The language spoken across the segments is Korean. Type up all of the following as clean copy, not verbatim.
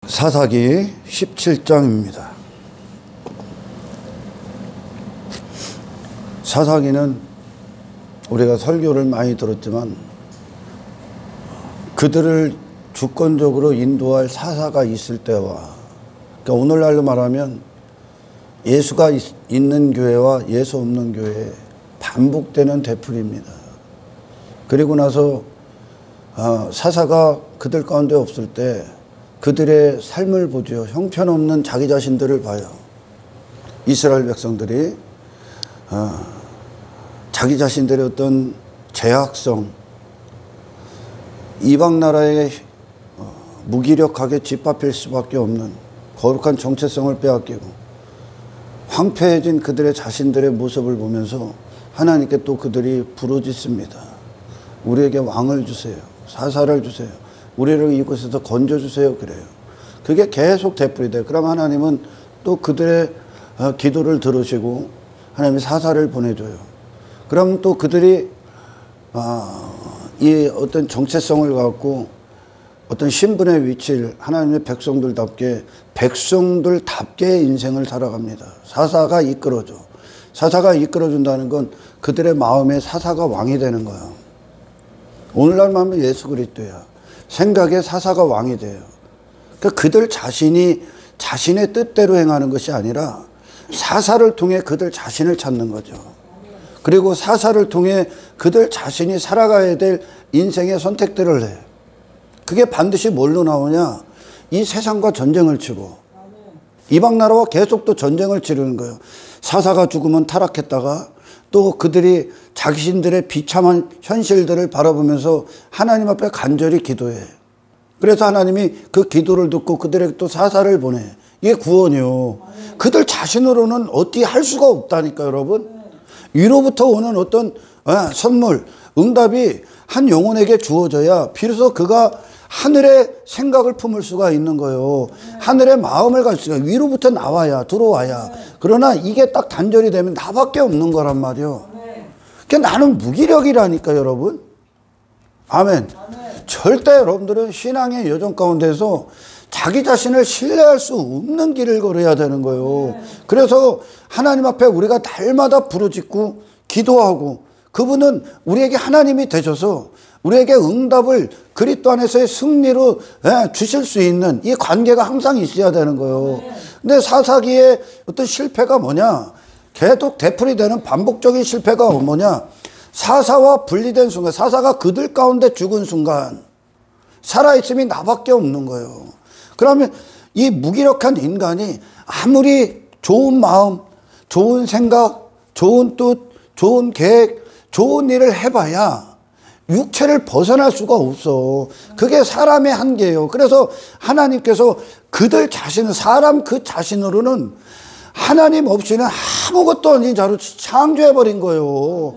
사사기 17장입니다. 사사기는 우리가 설교를 많이 들었지만 그들을 주권적으로 인도할 사사가 있을 때와, 그러니까 오늘날로 말하면 예수가 있는 교회와 예수 없는 교회에 반복되는 되풀이입니다. 그리고 나서 사사가 그들 가운데 없을 때 그들의 삶을 보죠. 형편없는 자기 자신들을 봐요. 이스라엘 백성들이 자기 자신들의 어떤 제약성, 이방 나라에 무기력하게 짓밟힐 수밖에 없는 거룩한 정체성을 빼앗기고 황폐해진 그들의 자신들의 모습을 보면서 하나님께 또 그들이 부르짖습니다. 우리에게 왕을 주세요. 사사를 주세요. 우리를 이곳에서 건져주세요. 그래요. 그게 계속 되풀이돼요. 그럼 하나님은 또 그들의 기도를 들으시고 하나님이 사사를 보내줘요. 그럼 또 그들이 이 어떤 정체성을 갖고 어떤 신분의 위치를 하나님의 백성들답게 인생을 살아갑니다. 사사가 이끌어줘. 사사가 이끌어준다는 건 그들의 마음에 사사가 왕이 되는 거예요. 오늘날 말하면 예수 그리스도야. 생각에 사사가 왕이 돼요. 그러니까 그들 자신이 자신의 뜻대로 행하는 것이 아니라 사사를 통해 그들 자신을 찾는 거죠. 그리고 사사를 통해 그들 자신이 살아가야 될 인생의 선택들을 해. 그게 반드시 뭘로 나오냐? 이 세상과 전쟁을 치고 이방 나라와 계속 또 전쟁을 치르는 거예요. 사사가 죽으면 타락했다가 또 그들이 자신들의 비참한 현실들을 바라보면서 하나님 앞에 간절히 기도해. 그래서 하나님이 그 기도를 듣고 그들에게 또 사사를 보내. 이게 구원이요. 그들 자신으로는 어떻게 할 수가 없다니까, 여러분. 위로부터 오는 어떤 선물, 응답이 한 영혼에게 주어져야 비로소 그가 하늘의 생각을 품을 수가 있는 거예요. 하늘의 마음을 가질 수가, 위로부터 나와야, 들어와야. 그러나 이게 딱 단절이 되면 나밖에 없는 거란 말이요. 그러니까 나는 무기력이라니까, 여러분. 아멘. 절대 여러분들은 신앙의 여정 가운데서 자기 자신을 신뢰할 수 없는 길을 걸어야 되는 거예요. 그래서 하나님 앞에 우리가 날마다 부르짖고 기도하고, 그분은 우리에게 하나님이 되셔서 우리에게 응답을 그리스도 안에서의 승리로 주실 수 있는 이 관계가 항상 있어야 되는 거예요. 근데 사사기의 어떤 실패가 뭐냐? 계속 되풀이되는 반복적인 실패가 뭐냐? 사사와 분리된 순간, 사사가 그들 가운데 죽은 순간 살아있음이 나밖에 없는 거예요. 그러면 이 무기력한 인간이 아무리 좋은 마음, 좋은 생각, 좋은 뜻, 좋은 계획, 좋은 일을 해봐야 육체를 벗어날 수가 없어. 그게 사람의 한계예요. 그래서 하나님께서 그들 자신은, 사람 그 자신으로는 하나님 없이는 아무것도 아닌 자로 창조해버린 거예요.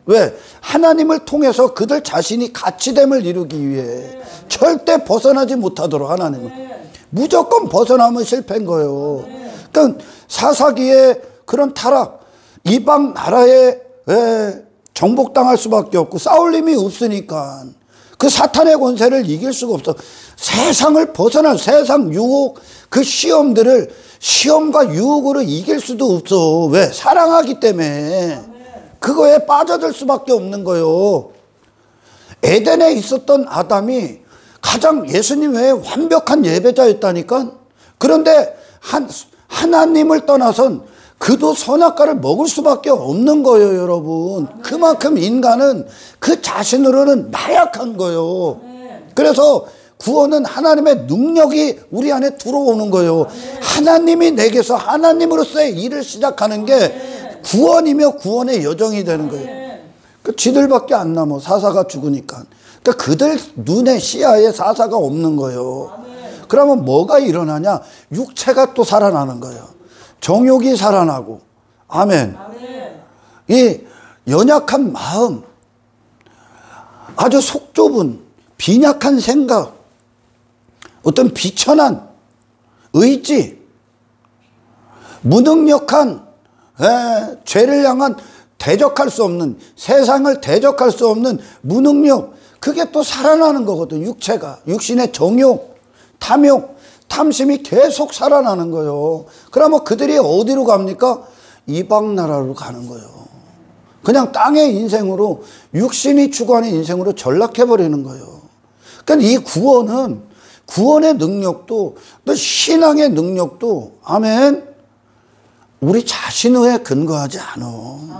왜? 하나님을 통해서 그들 자신이 가치됨을 이루기 위해 절대 벗어나지 못하도록 하나님은. 무조건 벗어나면 실패인 거예요. 그러니까 사사기의 그런 타락, 이방 나라에 정복당할 수밖에 없고 싸울 힘이 없으니까 그 사탄의 권세를 이길 수가 없어. 세상을 벗어난 세상 유혹, 그 시험들을 시험과 유혹으로 이길 수도 없어. 왜? 사랑하기 때문에. 그거에 빠져들 수밖에 없는 거예요. 에덴에 있었던 아담이 가장 예수님 외에 완벽한 예배자였다니까. 그런데 하나님을 떠나선 그도 선악과를 먹을 수밖에 없는 거예요, 여러분. 그만큼 인간은 그 자신으로는 나약한 거예요. 그래서 구원은 하나님의 능력이 우리 안에 들어오는 거예요. 하나님이 내게서 하나님으로서의 일을 시작하는 게 구원이며 구원의 여정이 되는 거예요. 그 지들밖에 안 남아, 사사가 죽으니까. 그러니까 그들 눈에 시야에 사사가 없는 거예요. 그러면 뭐가 일어나냐? 육체가 또 살아나는 거예요. 정욕이 살아나고. 아멘. 이 연약한 마음, 아주 속 좁은 빈약한 생각, 어떤 비천한 의지, 무능력한 죄를 향한 대적할 수 없는, 세상을 대적할 수 없는 무능력, 그게 또 살아나는 거거든. 육체가, 육신의 정욕, 탐욕, 탐심이 계속 살아나는 거예요. 그러면 그들이 어디로 갑니까? 이방 나라로 가는 거예요. 그냥 땅의 인생으로, 육신이 추구하는 인생으로 전락해버리는 거예요. 그러니까 이 구원의 능력도, 또 신앙의 능력도, 아멘, 우리 자신에 근거하지 않아.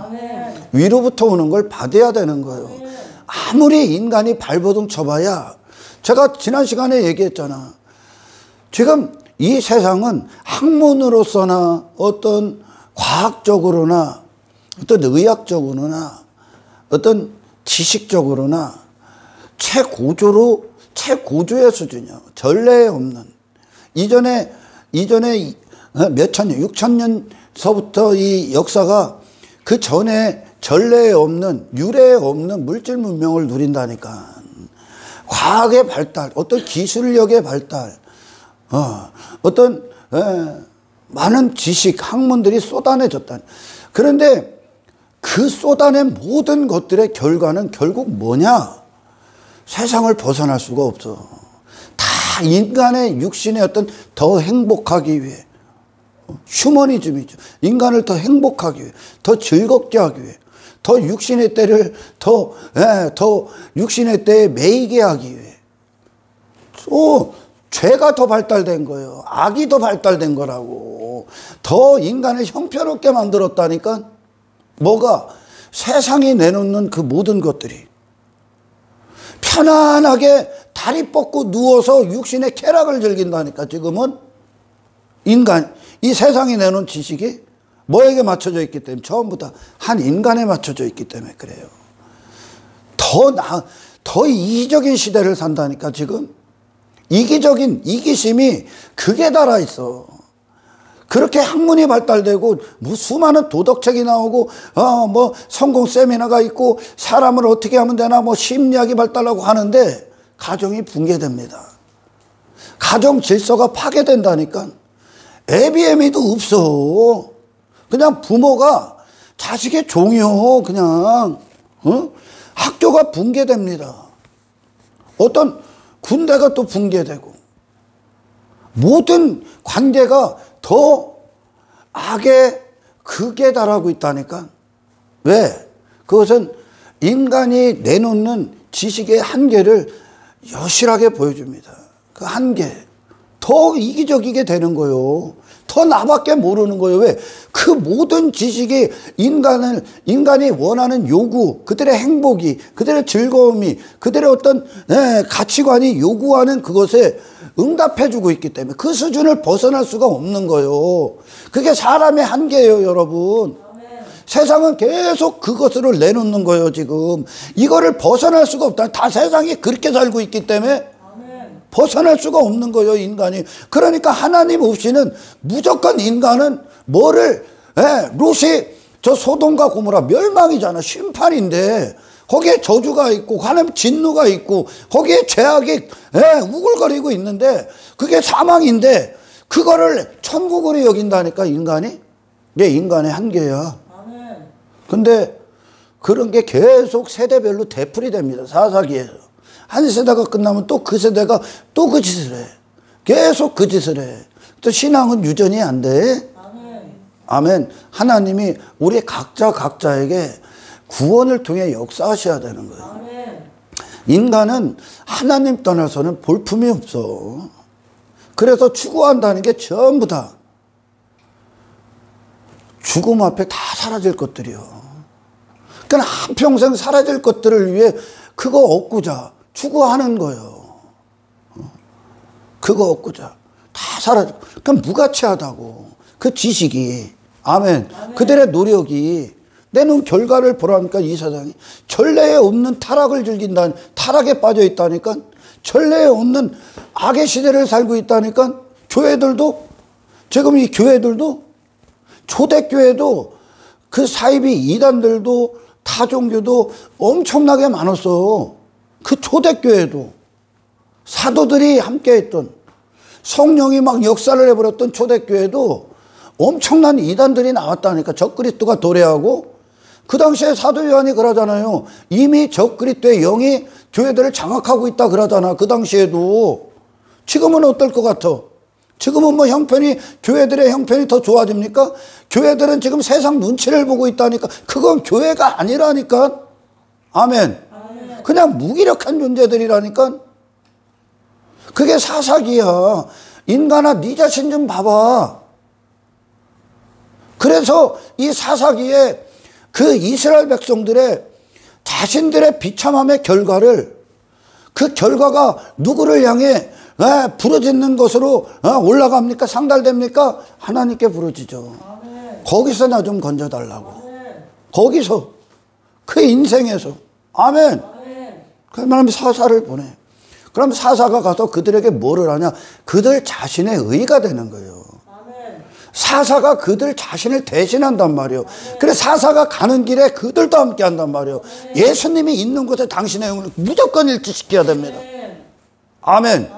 아멘. 위로부터 오는 걸 받아야 되는 거예요. 아멘. 아무리 인간이 발버둥 쳐봐야, 제가 지난 시간에 얘기했잖아. 지금 이 세상은 학문으로서나 어떤 과학적으로나 어떤 의학적으로나 어떤 지식적으로나 최고조의 수준이야. 전례에 없는. 이전에 몇 천년, 6천년서부터 이 역사가 그 전에 전례에 없는, 유례에 없는 물질 문명을 누린다니까. 과학의 발달, 어떤 기술력의 발달, 어떤 많은 지식, 학문들이 쏟아내졌다. 그런데 그 쏟아낸 모든 것들의 결과는 결국 뭐냐? 세상을 벗어날 수가 없어. 다 인간의 육신의 어떤 더 행복하기 위해, 휴머니즘이죠. 인간을 더 행복하기 위해, 더 즐겁게 하기 위해, 더 육신의 때를 더 육신의 때에 매이게 하기 위해. 또 죄가 더 발달된 거예요. 악이 더 발달된 거라고. 더 인간을 형편없게 만들었다니까. 뭐가? 세상이 내놓는 그 모든 것들이. 편안하게 다리 뻗고 누워서 육신의 쾌락을 즐긴다니까. 지금은 인간, 이 세상이 내놓은 지식이 뭐에게 맞춰져 있기 때문에, 처음부터 한 인간에 맞춰져 있기 때문에 그래요. 더 이기적인 시대를 산다니까. 지금 이기심이 극에 달아 있어. 그렇게 학문이 발달되고 수많은 도덕책이 나오고 성공 세미나가 있고 사람을 어떻게 하면 되나 심리학이 발달하고 하는데 가정이 붕괴됩니다. 가정 질서가 파괴된다니까. 애비애미도 없어. 그냥 부모가 자식의 종이요. 그냥 학교가 붕괴됩니다. 어떤 군대가 또 붕괴되고, 모든 관계가 더 악의 극에 달하고 있다니까. 왜? 그것은 인간이 내놓는 지식의 한계를 여실하게 보여줍니다. 그 한계. 더 이기적이게 되는 거예요. 더 나밖에 모르는 거예요. 왜? 그 모든 지식이 인간이 원하는 요구, 그들의 행복이, 그들의 즐거움이, 그들의 어떤 가치관이 요구하는 그것에 응답해주고 있기 때문에 그 수준을 벗어날 수가 없는 거예요. 그게 사람의 한계예요, 여러분. 세상은 계속 그것으로 내놓는 거예요, 지금. 이거를 벗어날 수가 없다. 다 세상이 그렇게 살고 있기 때문에 벗어날 수가 없는 거예요, 인간이. 그러니까 하나님 없이는 무조건 인간은 롯이 저 소돔과 고모라 멸망이잖아. 심판인데 거기에 저주가 있고 하나님 진노가 있고 거기에 죄악이 우글거리고 있는데 그게 사망인데 그거를 천국으로 여긴다니까, 인간이. 이게 인간의 한계야. 근데 그런 게 계속 세대별로 되풀이 됩니다. 사사기에서. 한 세대가 끝나면 또 그 세대가 또 그 짓을 해. 계속 그 짓을 해. 또 신앙은 유전이 안 돼. 아멘. 하나님이 우리 각자에게 구원을 통해 역사하셔야 되는 거예요. 인간은 하나님 떠나서는 볼품이 없어. 그래서 추구한다는 게 전부 다 죽음 앞에 다 사라질 것들이요. 그러니까 한평생 사라질 것들을 위해 그거 얻고자 추구하는 거예요. 그거 얻고자 다 사라져. 그럼 무가치하다고. 그 지식이, 아멘. 그들의 노력이 내놓은 결과를 보라니까. 이 세상이 전례에 없는 타락을 즐긴다니, 타락에 빠져 있다니까. 전례에 없는 악의 시대를 살고 있다니까. 교회들도, 지금 이 교회들도, 초대교회도, 그 사이비 이단들도, 타종교도 엄청나게 많았어. 그 초대교회도 사도들이 함께했던, 성령이 막 역사를 해버렸던 초대교회도 엄청난 이단들이 나왔다니까. 적그리스도가 도래하고. 그 당시에 사도 요한이 그러잖아요. 이미 적그리스도의 영이 교회들을 장악하고 있다 그러잖아. 그 당시에도. 지금은 어떨 것 같아? 지금은 뭐 형편이, 교회들의 형편이 더 좋아집니까? 교회들은 지금 세상 눈치를 보고 있다니까. 그건 교회가 아니라니까. 아멘. 그냥 무기력한 존재들이라니까. 그게 사사기야. 인간아, 네 자신 좀 봐봐. 그래서 이 사사기에 그 이스라엘 백성들의 자신들의 비참함의 결과를, 그 결과가 누구를 향해 부러지는 것으로 올라갑니까? 상달됩니까? 하나님께 부러지죠. 거기서 나 좀 건져달라고. 거기서, 그 인생에서. 아멘. 그러면 하나님이 사사를 보내. 그럼 사사가 가서 그들에게 뭐를 하냐? 그들 자신의 의가 되는 거예요. 사사가 그들 자신을 대신한단 말이에요. 그래서 사사가 가는 길에 그들도 함께 한단 말이에요. 예수님이 있는 곳에 당신의 영을 무조건 일치시켜야 됩니다. 아멘.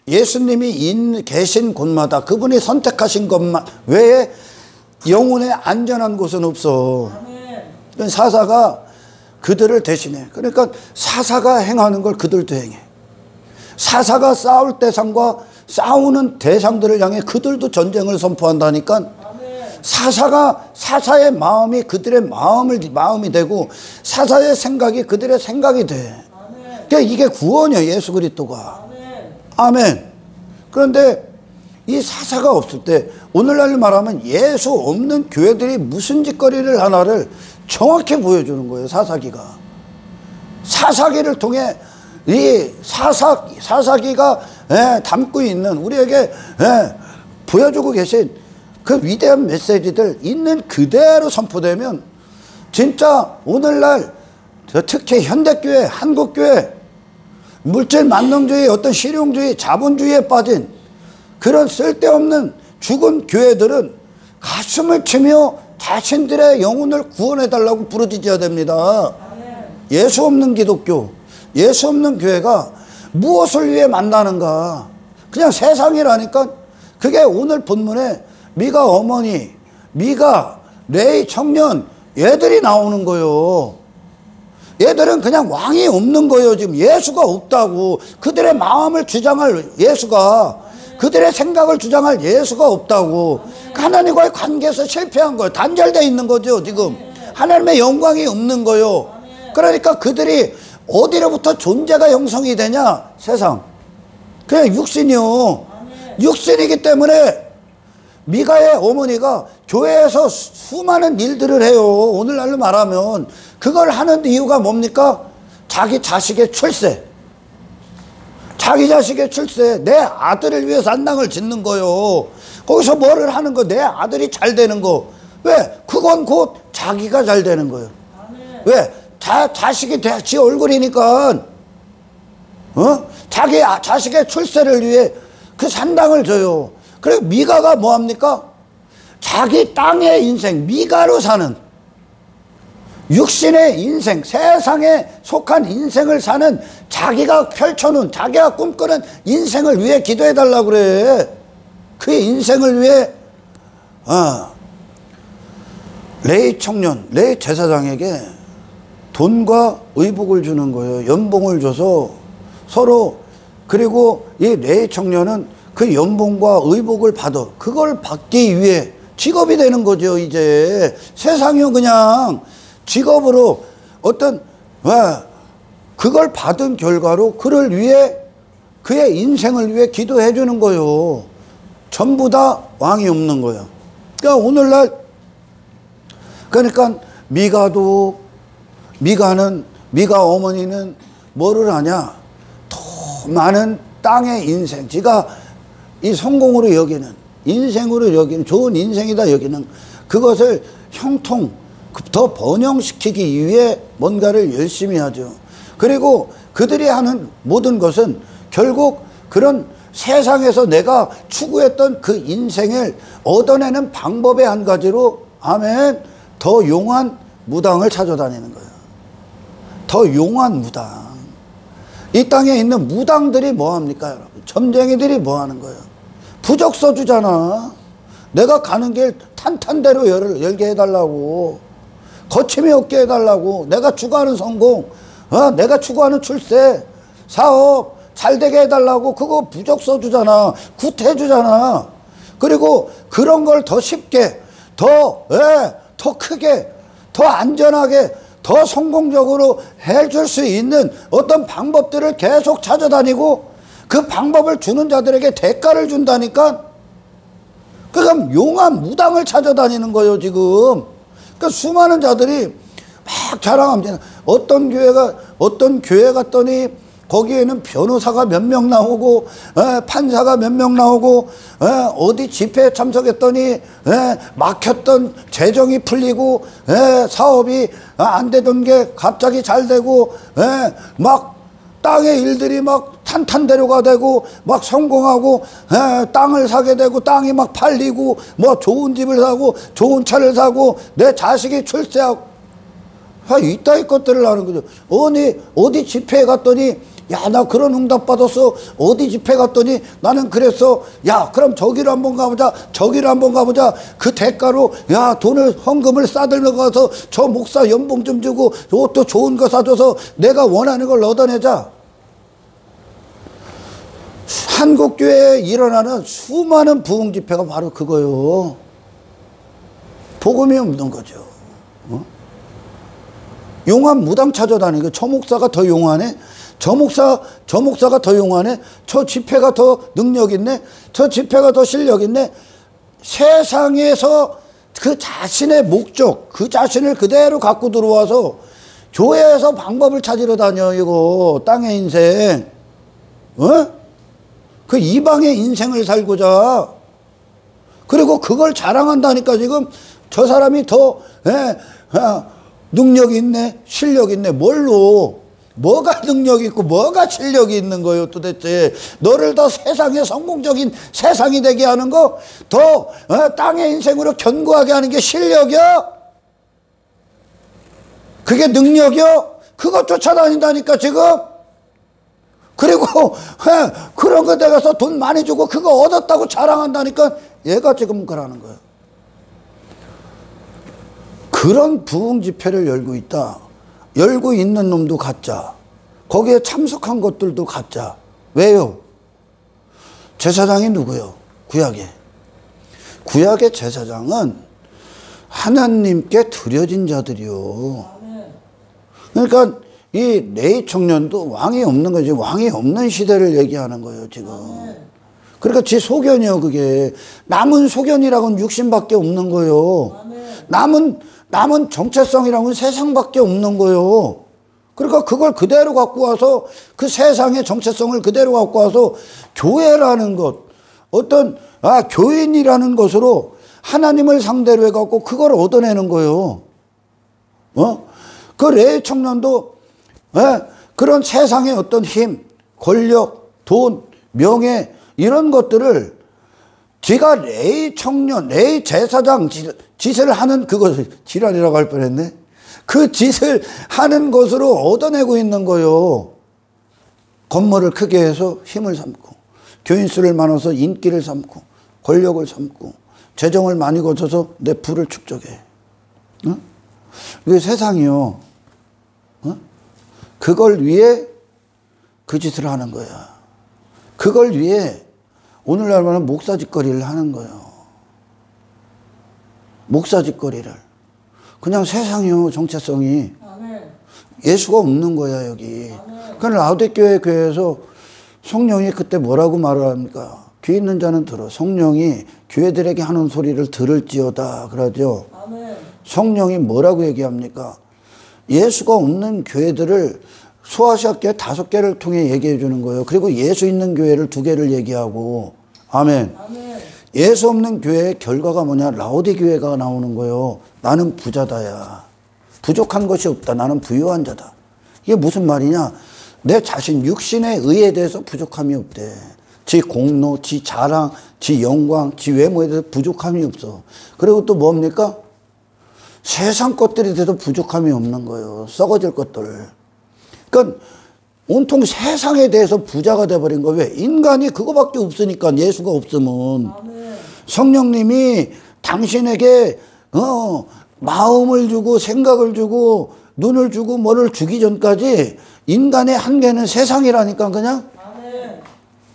예수님이 계신 곳마다, 그분이 선택하신 것만 외에 영혼의 안전한 곳은 없어. 사사가 그들을 대신해. 그러니까 사사가 행하는 걸 그들도 행해. 사사가 싸울 대상과 싸우는 대상들을 향해 그들도 전쟁을 선포한다니까. 사사의 마음이 그들의 마음이 되고, 사사의 생각이 그들의 생각이 돼. 그러니까 이게 구원이야, 예수 그리스도가. 아멘. 그런데 이 사사가 없을 때, 오늘날로 말하면 예수 없는 교회들이 무슨 짓거리를 하나를 정확히 보여주는 거예요, 사사기가. 사사기를 통해 이 사사기가 담고 있는, 우리에게 보여주고 계신 그 위대한 메시지들 있는 그대로 선포되면, 진짜 오늘날 특히 현대교회, 한국교회, 물질 만능주의, 어떤 실용주의, 자본주의에 빠진 그런 쓸데없는 죽은 교회들은 가슴을 치며 자신들의 영혼을 구원해달라고 부르짖어야 됩니다. 예수 없는 기독교, 예수 없는 교회가 무엇을 위해 만나는가? 그냥 세상이라니까. 그게 오늘 본문에 미가 어머니, 미가, 레이 청년, 얘들이 나오는 거예요. 얘들은 그냥 왕이 없는 거예요. 지금 예수가 없다고. 그들의 마음을 주장할 예수가, 그들의 생각을 주장할 예수가 없다고. 하나님과의 관계에서 실패한 거예요. 단절되어 있는 거죠, 지금. 하나님의 영광이 없는 거예요. 그러니까 그들이 어디로부터 존재가 형성이 되냐? 세상. 그냥 육신이요. 육신이기 때문에 미가의 어머니가 교회에서 수많은 일들을 해요. 오늘날로 말하면. 그걸 하는 이유가 뭡니까? 자기 자식의 출세. 자기 자식의 출세. 내 아들을 위해서 안당을 짓는 거요. 거기서 뭐를 하는 거? 내 아들이 잘 되는 거. 왜? 그건 곧 자기가 잘 되는 거예요. 왜? 자식이 지 얼굴이니까. 자기 자식의 출세를 위해 그 산당을 줘요. 그리고 미가가 뭐합니까? 자기 땅의 인생, 미가로 사는, 육신의 인생, 세상에 속한 인생을 사는, 자기가 펼쳐놓은, 자기가 꿈꾸는 인생을 위해 기도해달라고 그래. 그 인생을 위해 레이 청년, 레이 제사장에게 돈과 의복을 주는 거예요. 연봉을 줘서 서로. 그리고 이 레이 청년은 그 연봉과 의복을 받아. 그걸 받기 위해 직업이 되는 거죠. 이제 세상이요, 그냥 직업으로 어떤 그걸 받은 결과로 그를 위해, 그의 인생을 위해 기도해 주는 거예요. 전부 다 왕이 없는 거예요. 그러니까 오늘날, 그러니까 미가 어머니는 뭐를 하냐? 더 많은 땅의 인생, 지가 이 성공으로 여기는, 인생으로 여기는, 좋은 인생이다 여기는 그것을 형통, 더 번영시키기 위해 뭔가를 열심히 하죠. 그리고 그들이 하는 모든 것은 결국 그런 세상에서 내가 추구했던 그 인생을 얻어내는 방법의 한 가지로, 아멘, 더 용한 무당을 찾아다니는 거예요. 더 용한 무당. 이 땅에 있는 무당들이 뭐합니까, 여러분? 점쟁이들이 뭐하는 거예요? 부적서 주잖아. 내가 가는 길 탄탄대로 열게 해달라고, 거침이 없게 해달라고, 내가 추구하는 성공, 내가 추구하는 출세, 사업, 잘 되게 해달라고 그거 부적 써주잖아. 굿해주잖아. 그리고 그런 걸 더 쉽게, 더 크게, 더 안전하게, 더 성공적으로 해줄 수 있는 어떤 방법들을 계속 찾아다니고 그 방법을 주는 자들에게 대가를 준다니까. 그러니까 용한 무당을 찾아다니는 거예요 지금. 그러니까 수많은 자들이 막 자랑합니다. 어떤 교회 갔더니 거기에는 변호사가 몇 명 나오고 판사가 몇 명 나오고 어디 집회에 참석했더니 막혔던 재정이 풀리고 사업이 안 되던 게 갑자기 잘 되고 막 땅의 일들이 막 탄탄대로가 되고 막 성공하고 땅을 사게 되고 땅이 막 팔리고 뭐 좋은 집을 사고 좋은 차를 사고 내 자식이 출세하고 이따위 것들을 하는 거죠. 어디 집회에 갔더니 야, 나 그런 응답 받았어. 어디 집회 갔더니 나는 그랬어. 야, 그럼 저기로 한번 가보자. 저기로 한번 가보자. 그 대가로 야, 헌금을 싸들며 가서 저 목사 연봉 좀 주고 또 좋은 거 사줘서 내가 원하는 걸 얻어내자. 한국교회에 일어나는 수많은 부흥 집회가 바로 그거요. 복음이 없는 거죠. 용한 무당 찾아다니고 저 목사가 더 용하네. 저 목사가 더 용하네. 저 집회가 더 능력 있네. 저 집회가 더 실력 있네. 세상에서 그 자신의 목적, 그 자신을 그대로 갖고 들어와서 교회에서 방법을 찾으러 다녀. 이거 땅의 인생, 그 이방의 인생을 살고자. 그리고 그걸 자랑한다니까. 지금 저 사람이 더 능력이 있네, 실력이 있네. 뭘로? 뭐가 능력이 있고 뭐가 실력이 있는 거예요 도대체. 너를 더 세상에 성공적인 세상이 되게 하는 거, 더 땅의 인생으로 견고하게 하는 게 실력이야? 그게 능력이야? 그거 쫓아다닌다니까 지금. 그리고 그런 거 내가서 돈 많이 주고 그거 얻었다고 자랑한다니까. 얘가 지금 그러는 거야. 그런 부흥 집회를 열고 있다. 열고 있는 놈도 가짜. 거기에 참석한 것들도 가짜. 왜요? 제사장이 누구요? 구약의 제사장은 하나님께 드려진 자들이요. 그러니까 이 레위 청년도 왕이 없는 거지. 왕이 없는 시대를 얘기하는 거예요 지금. 그러니까 지 소견이요. 그게 남은 소견이라고는 육신밖에 없는 거예요. 남은 정체성이라고는 세상밖에 없는 거예요. 그러니까 그걸 그대로 갖고 와서 그 세상의 정체성을 그대로 갖고 와서 교회라는 것, 어떤 교인이라는 것으로 하나님을 상대로 해갖고 그걸 얻어내는 거예요. 그 레위 청년도 그런 세상의 어떤 힘, 권력, 돈, 명예 이런 것들을 지가 레위 청년, 레위 제사장 짓을 하는 그것을 지랄이라고 할 뻔했네. 그 짓을 하는 것으로 얻어내고 있는 거요. 건물을 크게 해서 힘을 삼고, 교인 수를 많아서 인기를 삼고, 권력을 삼고, 재정을 많이 거쳐서 내 부를 축적해. 이게 세상이요. 그걸 위해 그 짓을 하는 거야. 그걸 위해 오늘날 말하면 목사짓거리를 하는 거예요. 목사짓거리를. 그냥 세상이요, 정체성이. 예수가 없는 거야, 여기. 그러니까 라우디게아 교회에서 성령이 그때 뭐라고 말을 합니까? 귀 있는 자는 들어. 성령이 교회들에게 하는 소리를 들을지어다. 그러죠. 성령이 뭐라고 얘기합니까? 예수가 없는 교회들을 소아시아 교회 5개를 통해 얘기해 주는 거예요. 그리고 예수 있는 교회를 2개를 얘기하고. 아멘. 예수 없는 교회의 결과가 뭐냐? 라오디 교회가 나오는 거예요. 나는 부자다야. 부족한 것이 없다. 나는 부유한 자다. 이게 무슨 말이냐? 내 자신 육신의 의에 대해서 부족함이 없대. 지 공로, 지 자랑, 지 영광, 지 외모에 대해서 부족함이 없어. 그리고 또 뭡니까? 세상 것들에 대해서 부족함이 없는 거예요. 썩어질 것들. 그러니까 온통 세상에 대해서 부자가 돼버린 거예요. 왜? 인간이 그거밖에 없으니까. 예수가 없으면. 성령님이 당신에게 마음을 주고 생각을 주고 눈을 주고 뭐를 주기 전까지 인간의 한계는 세상이라니까. 그냥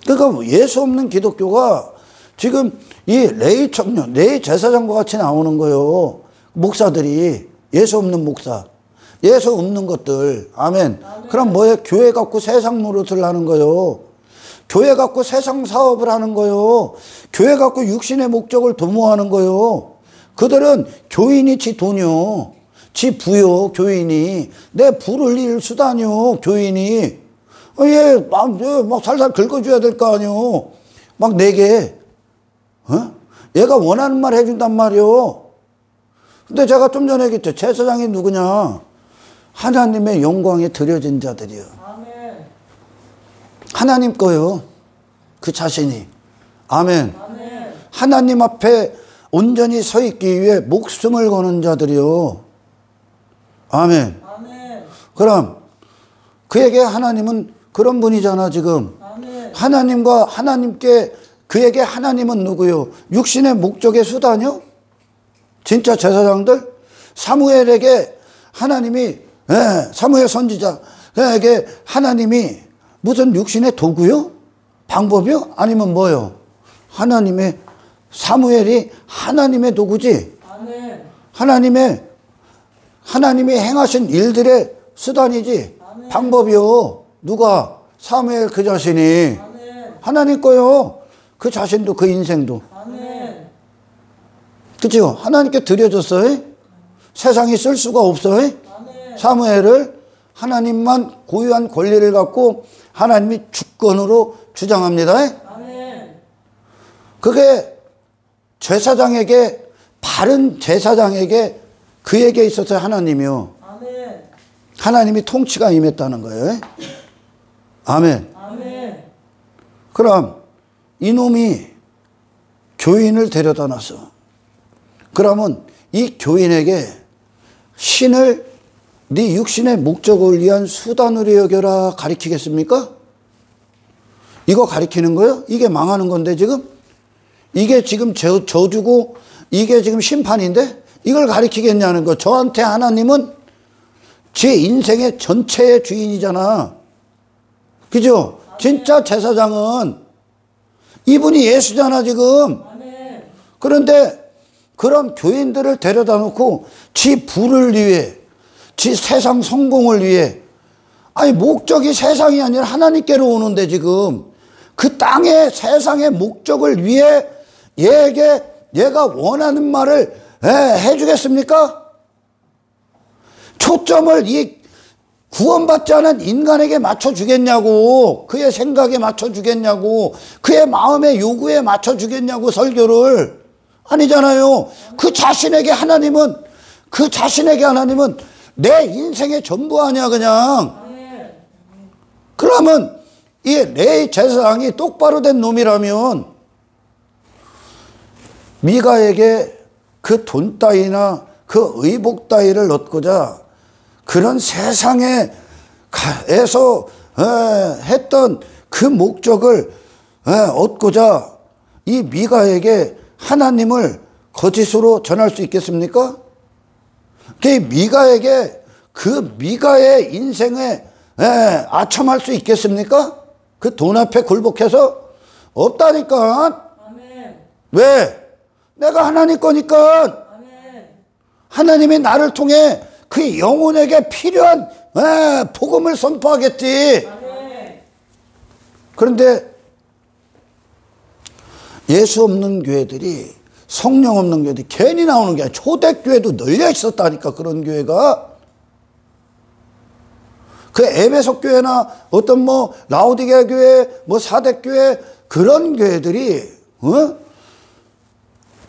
그러니까 예수 없는 기독교가 지금 이 레이 청년, 레이 제사장과 같이 나오는 거예요. 목사들이. 예수 없는 목사. 예수 없는 것들. 아멘. 그럼 뭐예요? 교회 갖고 세상 노릇을 하는 거예요. 교회 갖고 세상 사업을 하는 거예요. 교회 갖고 육신의 목적을 도모하는 거예요. 그들은 교인이 지 돈이요. 지 부요, 교인이. 내 부를 일 수단이요, 교인이. 막 살살 긁어줘야 될 거 아니요. 막 내게. 얘가 원하는 말 해준단 말이요. 근데 제가 좀 전에 얘기했죠. 제사장이 누구냐? 하나님의 영광에 드려진 자들이요. 아멘. 하나님 거요. 그 자신이. 아멘. 아멘. 하나님 앞에 온전히 서 있기 위해 목숨을 거는 자들이요. 아멘. 아멘. 그럼 그에게 하나님은 그런 분이잖아 지금. 아멘. 하나님과 하나님께 그에게 하나님은 누구요? 육신의 목적의 수단이요? 진짜 제사장들? 사무엘에게 하나님이 사무엘 선지자에게 하나님이 무슨 육신의 도구요? 방법이요? 아니면 뭐요? 하나님의 사무엘이 하나님의 도구지? 아멘. 하나님이 행하신 일들의 수단이지? 아멘. 방법이요. 누가? 사무엘 그 자신이. 아멘. 하나님 거요. 그 자신도 그 인생도. 아멘. 그죠? 하나님께 드려줬어요. 세상이 쓸 수가 없어요. 아멘. 사무엘을 하나님만 고유한 권리를 갖고 하나님이 주권으로 주장합니다. 아멘. 그게 제사장에게, 바른 제사장에게 그에게 있어서 하나님이요. 아멘. 하나님이 통치가 임했다는 거예요. 아멘. 아멘. 그럼 이놈이 교인을 데려다 놨어. 그러면 이 교인에게 신을 네 육신의 목적을 위한 수단으로 여겨라 가리키겠습니까? 이거 가리키는 거예요? 이게 망하는 건데 지금? 이게 지금 저주고 이게 지금 심판인데? 이걸 가리키겠냐는 거. 저한테 하나님은 제 인생의 전체의 주인이잖아. 그죠? 진짜 제사장은 이분이 예수잖아 지금. 그런데 그런 교인들을 데려다 놓고 지 부를 위해, 지 세상 성공을 위해, 아니 목적이 세상이 아니라 하나님께로 오는데 지금 그 땅의 세상의 목적을 위해 얘가 원하는 말을 해주겠습니까? 초점을 이 구원받지 않은 인간에게 맞춰주겠냐고, 그의 생각에 맞춰주겠냐고, 그의 마음의 요구에 맞춰주겠냐고 설교를. 아니잖아요. 그 자신에게 하나님은 내 인생의 전부 아니야 그냥. 그러면 이 레위 제사장이 똑바로 된 놈이라면 미가에게 그 돈 따위나 그 의복 따위를 얻고자 그런 세상에서 했던 그 목적을 얻고자 이 미가에게 하나님을 거짓으로 전할 수 있겠습니까? 그 미가에게 그 미가의 인생에 아첨할 수 있겠습니까? 그 돈 앞에 굴복해서 없다니까. 아멘. 왜? 내가 하나님 거니까. 아멘. 하나님이 나를 통해 그 영혼에게 필요한 복음을 선포하겠지. 아멘. 그런데 예수 없는 교회들이, 성령 없는 교회들이 괜히 나오는 게 아니라 초대교회도 널려 있었다니까. 그런 교회가. 그 에베소 교회나 어떤 뭐 라오디게아 교회, 뭐 사대 교회, 그런 교회들이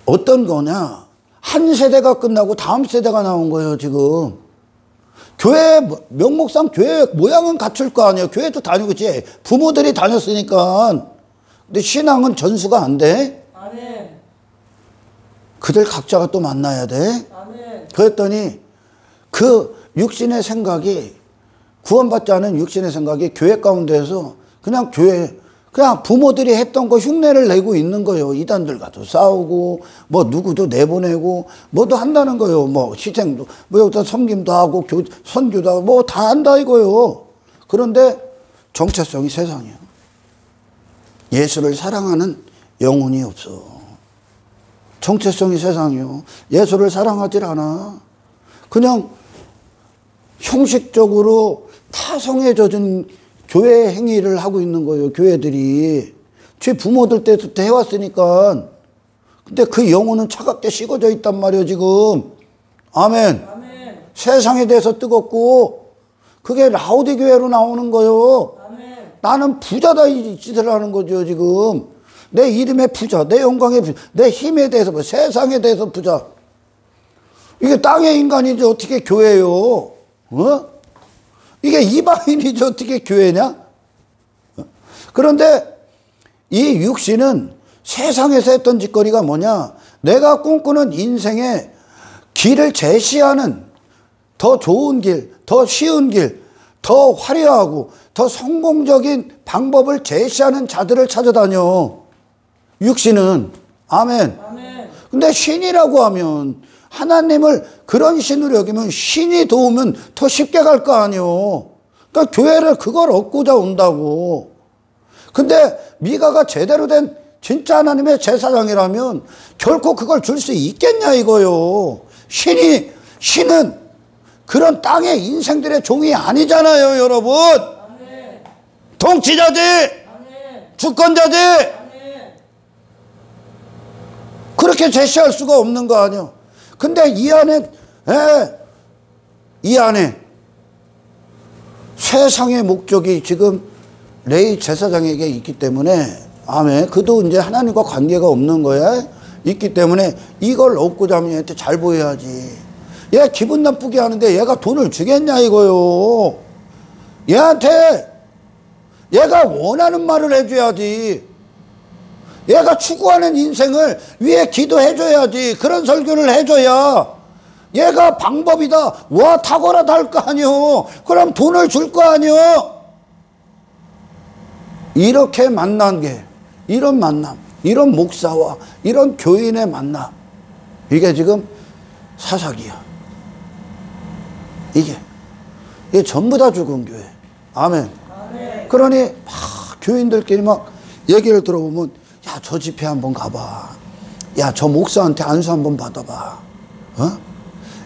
어떤 거냐, 한 세대가 끝나고 다음 세대가 나온 거예요 지금. 교회 명목상 교회 모양은 갖출 거 아니에요. 교회도 다니고 있지. 부모들이 다녔으니까. 근데 신앙은 전수가 안 돼. 아멘. 그들 각자가 또 만나야 돼. 아멘. 그랬더니 그 육신의 생각이, 구원받지 않은 육신의 생각이 교회 가운데에서 그냥 부모들이 했던 거 흉내를 내고 있는 거예요. 이단들과도 싸우고, 뭐 누구도 내보내고, 뭐도 한다는 거예요. 뭐 희생도, 뭐 여기다 섬김도 하고, 선교도 하고, 뭐 다 한다 이거예요. 그런데 정체성이 세상이에요. 예수를 사랑하는 영혼이 없어. 정체성이 세상이요. 예수를 사랑하질 않아. 그냥 형식적으로 타성에 젖은 교회 행위를 하고 있는 거예요. 교회들이. 제 부모들 때부터 해왔으니까. 근데 그 영혼은 차갑게 식어져 있단 말이에요, 지금. 아멘. 아멘. 세상에 대해서 뜨겁고, 그게 라오디 교회로 나오는 거예요. 아멘. 나는 부자다 이 짓을 하는 거죠, 지금. 내 이름의 부자, 내 영광의 부자, 내 힘에 대해서 부자, 세상에 대해서 부자. 이게 땅의 인간이지 어떻게 교회요? 어? 이게 이방인이지 어떻게 교회냐? 그런데 이 육신은 세상에서 했던 짓거리가 뭐냐? 내가 꿈꾸는 인생의 길을 제시하는 더 좋은 길, 더 쉬운 길, 더 화려하고 더 성공적인 방법을 제시하는 자들을 찾아다녀. 육신은. 아멘. 아멘. 근데 신이라고 하면 하나님을 그런 신으로 여기면 신이 도우면 더 쉽게 갈 거 아니요. 그러니까 교회를 그걸 얻고자 온다고. 근데 미가가 제대로 된 진짜 하나님의 제사장이라면 결코 그걸 줄 수 있겠냐 이거요. 신은 그런 땅의 인생들의 종이 아니잖아요, 여러분. 아멘. 통치자지, 아멘. 주권자지. 아멘. 그렇게 제시할 수가 없는 거 아니야. 근데 이 안에 세상의 목적이 지금 레위 제사장에게 있기 때문에, 아멘. 그도 이제 하나님과 관계가 없는 거야. 있기 때문에 이걸 얻고자 하면 얘한테 잘 보여야지. 얘 기분 나쁘게 하는데 얘가 돈을 주겠냐 이거요. 얘한테 얘가 원하는 말을 해줘야지. 얘가 추구하는 인생을 위해 기도해줘야지. 그런 설교를 해줘야 얘가 방법이다. 와 탁월하다 할 거 아니요. 그럼 돈을 줄 거 아니요. 이렇게 만난 게, 이런 만남, 이런 목사와 이런 교인의 만남, 이게 지금 사사기야. 이게 전부 다 죽은 교회. 아멘. 아멘. 그러니 막 교인들끼리 막 얘기를 들어보면, 야, 저 집회 한번 가봐. 야, 저 목사한테 안수 한번 받아봐. 어?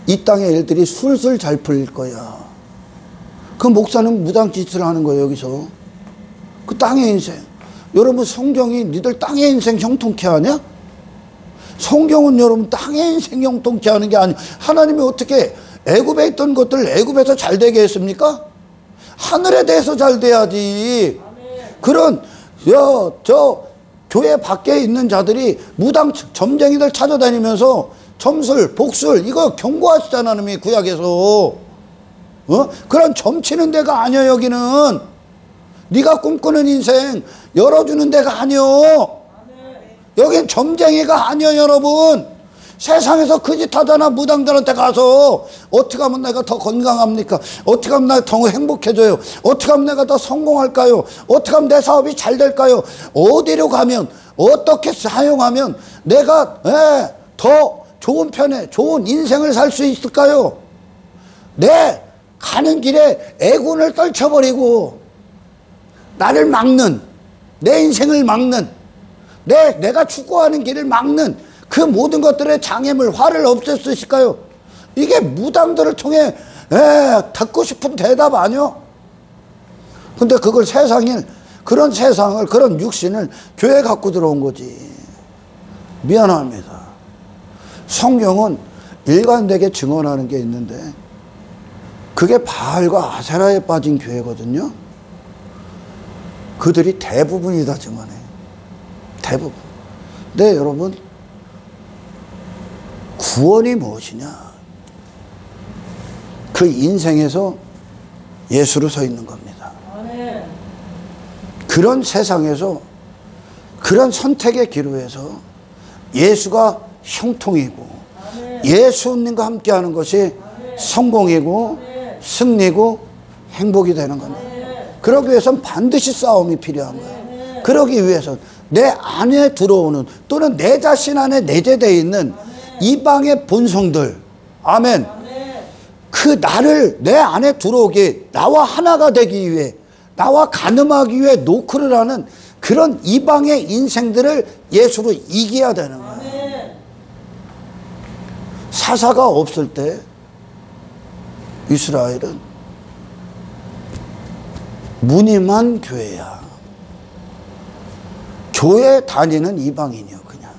이 땅의 일들이 술술 잘 풀릴 거야. 그 목사는 무당짓을 하는 거예요, 여기서. 그 땅의 인생. 여러분, 성경이 니들 땅의 인생 형통케 하냐? 성경은 여러분 땅의 인생 형통케 하는 게 아니야. 하나님이 어떻게 애굽에 있던 것들 애굽에서 잘 되게 했습니까? 하늘에 대해서 잘 돼야지. 그런 저 교회 밖에 있는 자들이 무당 점쟁이들 찾아다니면서 점술, 복술 이거 경고하시잖아, 하나님이 구약에서. 그런 점치는 데가 아니야. 여기는 네가 꿈꾸는 인생 열어주는 데가 아니요. 여긴 점쟁이가 아니요, 여러분. 세상에서 그 짓 하잖아. 무당들한테 가서 어떻게 하면 내가 더 건강합니까? 어떻게 하면 내가 더 행복해져요? 어떻게 하면 내가 더 성공할까요? 어떻게 하면 내 사업이 잘 될까요? 어디로 가면, 어떻게 사용하면 내가 더 좋은 편에 좋은 인생을 살 수 있을까요? 내 가는 길에 애군을 떨쳐버리고 나를 막는, 내 인생을 막는, 내가 추구하는 길을 막는 그 모든 것들의 장애물, 화를 없앨 수 있을까요? 이게 무당들을 통해 듣고 싶은 대답 아니요? 근데 그걸 그런 세상을, 그런 육신을 교회에 갖고 들어온 거지. 미안합니다. 성경은 일관되게 증언하는 게 있는데 그게 바알과 아세라에 빠진 교회거든요. 그들이 대부분이 다 증언해. 대부분. 근데 여러분, 구원이 무엇이냐? 그 인생에서 예수로 서 있는 겁니다. 아멘. 그런 세상에서, 그런 선택의 기로에서 예수가 형통이고, 아멘. 예수님과 함께하는 것이 아멘. 성공이고, 아멘. 승리고, 행복이 되는 겁니다. 아멘. 그러기 위해서는 반드시 싸움이 필요한 거예요. 아멘. 그러기 위해서는 내 안에 들어오는, 또는 내 자신 안에 내재되어 있는 이방의 본성들, 아멘. 그 나를 내 안에 들어오게, 나와 하나가 되기 위해, 나와 가늠하기 위해 노크를 하는 그런 이방의 인생들을 예수로 이겨야 되는 거예요. 아멘. 사사가 없을 때 이스라엘은 무늬만 교회야. 교회 다니는 이방인이요, 그냥.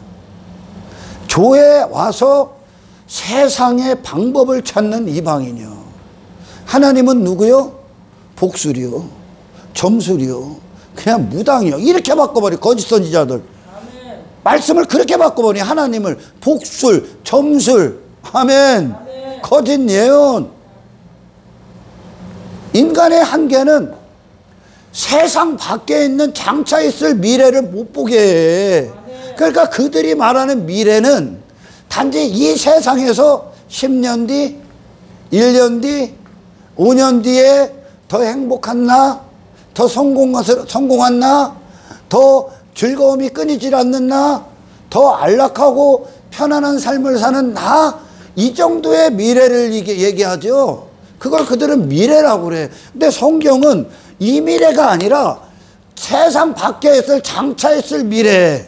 교회에 와서 세상의 방법을 찾는 이방인이요. 하나님은 누구요? 복술이요, 점술이요, 그냥 무당이요. 이렇게 바꿔버려, 거짓 선지자들. 아멘. 말씀을 그렇게 바꿔버려. 하나님을 복술, 점술, 아멘, 아멘. 거짓 예언. 인간의 한계는 세상 밖에 있는 장차 있을 미래를 못 보게 해. 그러니까 그들이 말하는 미래는 단지 이 세상에서 10년 뒤, 1년 뒤, 5년 뒤에 더 행복한 나, 더 성공한 나, 더 즐거움이 끊이질 않는 나, 더 안락하고 편안한 삶을 사는 나, 이 정도의 미래를 얘기하죠. 그걸 그들은 미래라고 그래. 근데 성경은 이 미래가 아니라 세상 밖에 있을 장차 있을 미래,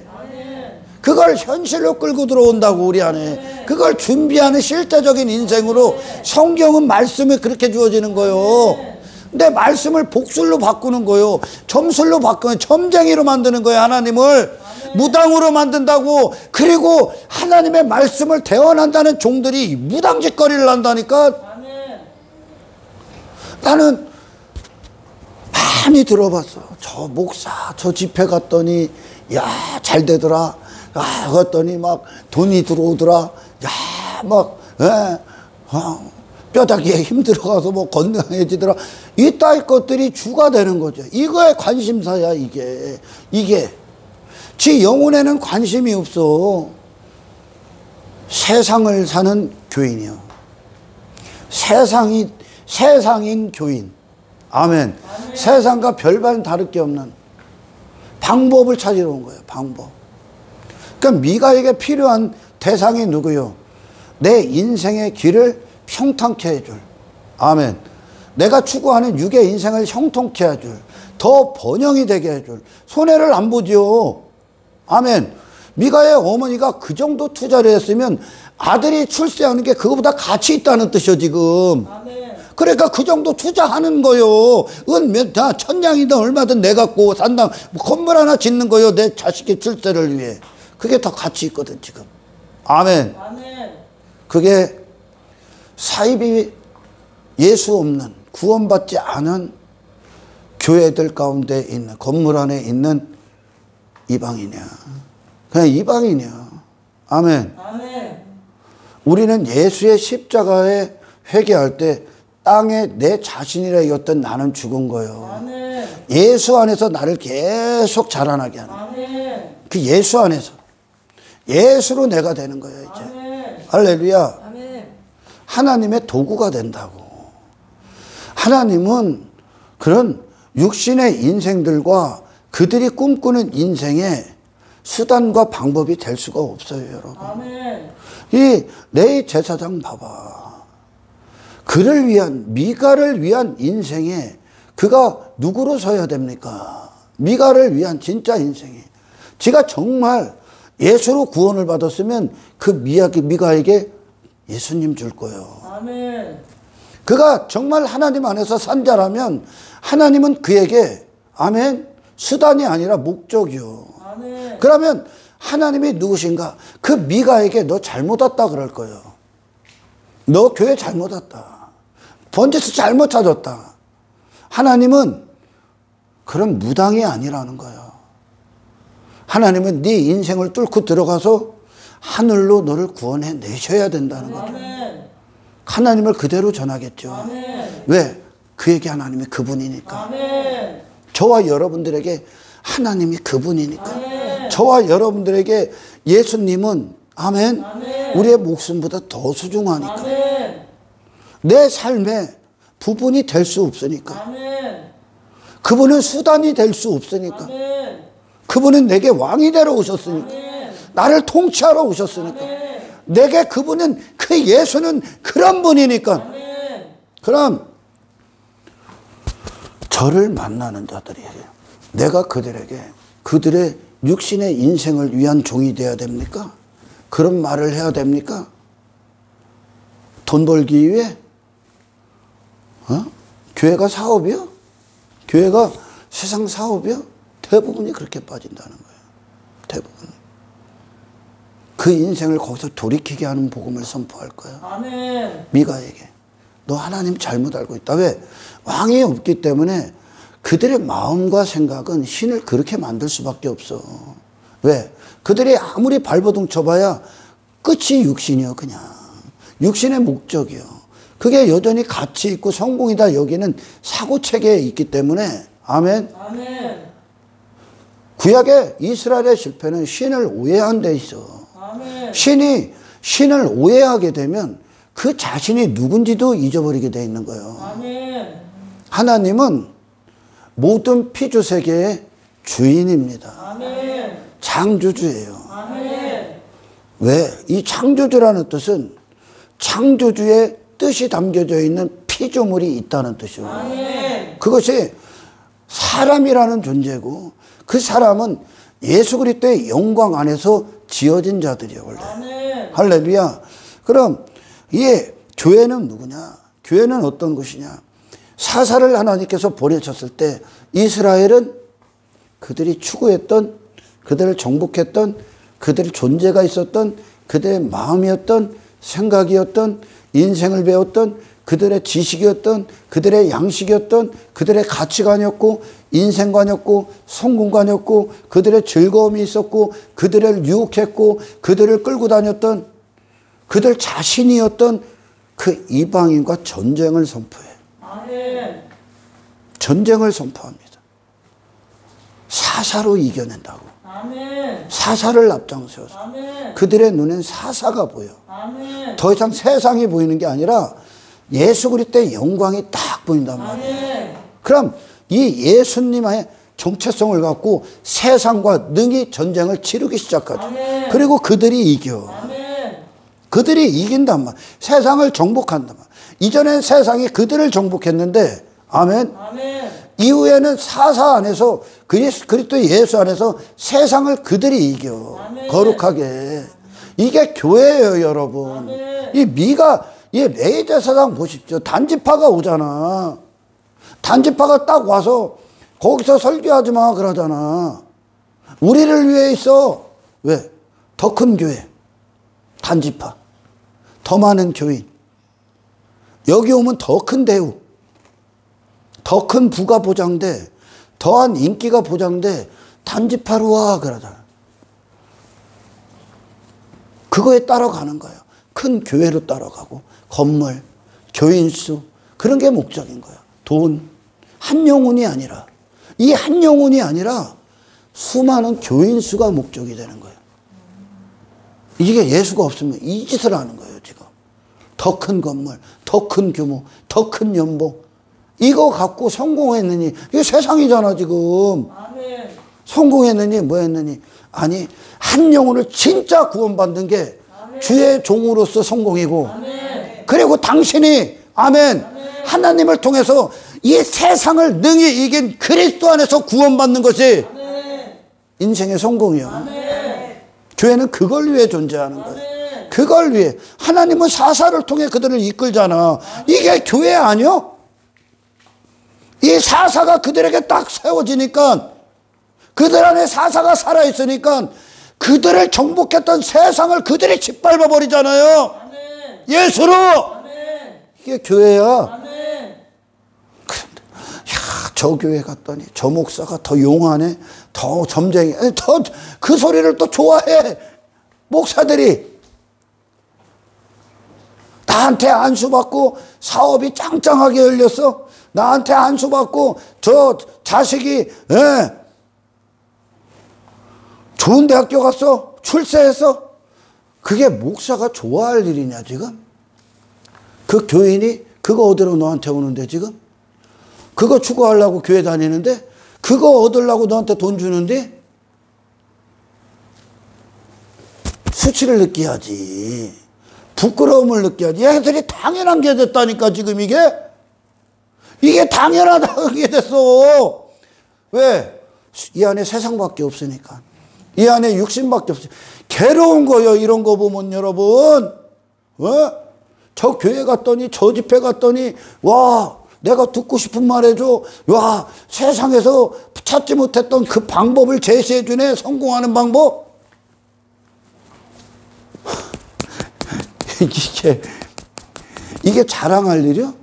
그걸 현실로 끌고 들어온다고 우리 안에. 그걸 준비하는 실제적인 인생으로 성경은 말씀이 그렇게 주어지는 거예요. 근데 말씀을 복술로 바꾸는 거예요. 점술로 바꾸는, 점쟁이로 만드는 거예요. 하나님을 무당으로 만든다고. 그리고 하나님의 말씀을 대언한다는 종들이 무당짓거리를 한다니까. 나는 많이 들어봤어. 저 목사 저 집회 갔더니 야 잘 되더라. 야 갔더니 막 돈이 들어오더라. 야 막 뼈다귀에 힘 들어가서 뭐 건강해지더라. 이따위 것들이 주가 되는 거죠. 이거에 관심사야. 이게 지 영혼에는 관심이 없어. 세상을 사는 교인이요. 세상인 교인. 아멘. 세상과 별반 다를 게 없는 방법을 찾으러 온 거예요. 방법. 그러니까 미가에게 필요한 대상이 누구요? 내 인생의 길을 평탄케 해줄. 아멘. 내가 추구하는 육의 인생을 형통케 해줄. 더 번영이 되게 해줄. 손해를 안 보지요. 아멘. 미가의 어머니가 그 정도 투자를 했으면 아들이 출세하는 게 그거보다 가치 있다는 뜻이요, 지금. 아멘. 그러니까 그 정도 투자하는 거요. 다 천냥이든 얼마든 내 갖고 산당 건물 하나 짓는 거요. 내 자식의 출세를 위해. 그게 더 가치 있거든, 지금. 아멘. 아멘. 그게 사입이 예수 없는, 구원받지 않은 교회들 가운데 있는, 건물 안에 있는 이방인이야. 그냥 이방인이야. 아멘. 아멘. 우리는 예수의 십자가에 회개할 때 땅에 내 자신이라 여겼던 나는 죽은 거예요. 아멘. 예수 안에서 나를 계속 자라나게 하는 거예요. 아멘. 그 예수 안에서. 예수로 내가 되는 거예요, 이제. 아멘. 할렐루야. 아멘. 하나님의 도구가 된다고. 하나님은 그런 육신의 인생들과 그들이 꿈꾸는 인생의 수단과 방법이 될 수가 없어요, 여러분. 아멘. 이 레위 제사장 봐봐. 그를 위한, 미가를 위한 인생에 그가 누구로 서야 됩니까? 미가를 위한 진짜 인생에. 지가 정말 예수로 구원을 받았으면 그 미가에게 예수님 줄 거예요. 아멘. 그가 정말 하나님 안에서 산 자라면 하나님은 그에게, 아멘, 수단이 아니라 목적이요. 아멘. 그러면 하나님이 누구신가? 그 미가에게 너 잘못 왔다 그럴 거예요. 너 교회 잘못 왔다. 번제수 잘못 찾았다. 하나님은 그런 무당이 아니라는 거예요. 하나님은 네 인생을 뚫고 들어가서 하늘로 너를 구원해 내셔야 된다는 거죠. 아멘. 하나님을 그대로 전하겠죠. 아멘. 왜? 그에게 하나님이 그분이니까. 아멘. 저와 여러분들에게 하나님이 그분이니까. 아멘. 저와 여러분들에게 예수님은, 아멘, 아멘. 우리의 목숨보다 더 소중하니까. 아멘. 내 삶의 부분이 될 수 없으니까. 아멘. 그분은 수단이 될 수 없으니까. 아멘. 그분은 내게 왕이 되러 오셨으니까. 아멘. 나를 통치하러 오셨으니까. 아멘. 내게 그분은, 그 예수는 그런 분이니까. 아멘. 그럼 저를 만나는 자들이 내가 그들에게 그들의 육신의 인생을 위한 종이 되어야 됩니까? 그런 말을 해야 됩니까? 돈 벌기 위해? 교회가 사업이요? 교회가 세상 사업이요? 대부분이 그렇게 빠진다는 거예요. 대부분. 그 인생을 거기서 돌이키게 하는 복음을 선포할 거예요. 아멘. 미가에게. 너 하나님 잘못 알고 있다. 왜? 왕이 없기 때문에 그들의 마음과 생각은 신을 그렇게 만들 수밖에 없어. 왜? 그들이 아무리 발버둥 쳐봐야 끝이 육신이요, 그냥. 육신의 목적이요. 그게 여전히 가치 있고 성공이다 여기는 사고체계에 있기 때문에, 아멘. 아멘. 구약의 이스라엘의 실패는 신을 오해한 데 있어. 아멘. 신을 오해하게 되면 그 자신이 누군지도 잊어버리게 돼 있는 거예요. 아멘. 하나님은 모든 피조세계의 주인입니다. 아멘. 창조주예요. 아멘. 왜? 이 창조주라는 뜻은 창조주의 뜻이 담겨져 있는 피조물이 있다는 뜻이에요. 아멘. 그것이 사람이라는 존재고 그 사람은 예수 그리스도의 영광 안에서 지어진 자들이에요, 원래. 아멘. 할렐루야. 그럼 이 교회는 누구냐? 교회는 어떤 것이냐? 사사를 하나님께서 보내셨을 때 이스라엘은 그들이 추구했던, 그들을 정복했던, 그들의 존재가 있었던, 그들의 마음이었던, 생각이었던, 인생을 배웠던, 그들의 지식이었던, 그들의 양식이었던, 그들의 가치관이었고, 인생관이었고, 성공관이었고, 그들의 즐거움이 있었고, 그들을 유혹했고, 그들을 끌고 다녔던, 그들 자신이었던 그 이방인과 전쟁을 선포해. 아멘. 전쟁을 선포합니다. 사사로 이겨낸다고. 아멘. 사사를 앞장세워서. 아멘. 그들의 눈엔 사사가 보여. 아멘. 더 이상 세상이 보이는 게 아니라 예수 그리스도의 영광이 딱 보인단 말이에요. 아멘. 그럼 이 예수님의 정체성을 갖고 세상과 능히 전쟁을 치르기 시작하죠. 아멘. 그리고 그들이 이겨. 아멘. 그들이 이긴단 말. 세상을 정복한단 말. 이전엔 세상이 그들을 정복했는데, 아멘. 아멘. 이후에는 사사 안에서 그리스도 예수 안에서 세상을 그들이 이겨. 아멘. 거룩하게. 이게 교회예요, 여러분. 아멘. 이 매제사장 보십시오. 단지파가 오잖아. 단지파가 딱 와서 거기서 설교하지 마 그러잖아. 우리를 위해 있어. 왜? 더 큰 교회. 단지파. 더 많은 교인. 여기 오면 더 큰 대우. 더 큰 부가 보장돼. 더한 인기가 보장돼. 단지파로 와 그러잖아. 그거에 따라가는 거예요. 큰 교회로 따라가고 건물, 교인 수 그런 게 목적인 거예요. 돈. 한 영혼이 아니라 이 한 영혼이 아니라 수많은 교인 수가 목적이 되는 거예요. 이게 예수가 없으면 이 짓을 하는 거예요, 지금. 더 큰 건물, 더 큰 규모, 더 큰 연봉. 이거 갖고 성공했느니, 이게 세상이잖아, 지금. 아멘. 성공했느니, 뭐 했느니. 아니, 한 영혼을 진짜 구원받는 게 아멘. 주의 종으로서 성공이고, 아멘. 그리고 당신이, 아멘, 하나님을 통해서 이 세상을 능히 이긴 그리스도 안에서 구원받는 것이 아멘. 인생의 성공이요. 아멘. 교회는 그걸 위해 존재하는 거예요. 아멘. 그걸 위해. 하나님은 사사를 통해 그들을 이끌잖아. 이게 교회 아니요? 이 사사가 그들에게 딱 세워지니까, 그들 안에 사사가 살아있으니까 그들을 정복했던 세상을 그들이 짓밟아 버리잖아요. 아멘. 예수로. 아멘. 이게 교회야. 아멘. 그런데 저 교회 갔더니 저 목사가 더 용하네, 더 점쟁이, 더 그 소리를 또 좋아해. 목사들이 나한테 안수받고 사업이 짱짱하게 열렸어. 나한테 안수받고 저 자식이 좋은 대학교 갔어. 출세했어. 그게 목사가 좋아할 일이냐 지금? 그 교인이 그거 얻으러 너한테 오는데 지금? 그거 추구하려고 교회 다니는데? 그거 얻으려고 너한테 돈 주는데? 수치를 느껴야지. 부끄러움을 느껴야지. 얘들이 당연한 게 됐다니까 지금 이게 당연하다게 됐어. 왜? 이 안에 세상밖에 없으니까. 이 안에 육신밖에 없어요. 괴로운 거예요. 이런 거 보면 여러분. 저 교회 갔더니 저 집회 갔더니 와 내가 듣고 싶은 말 해줘. 와 세상에서 찾지 못했던 그 방법을 제시해 주네. 성공하는 방법. 이게 자랑할 일이요?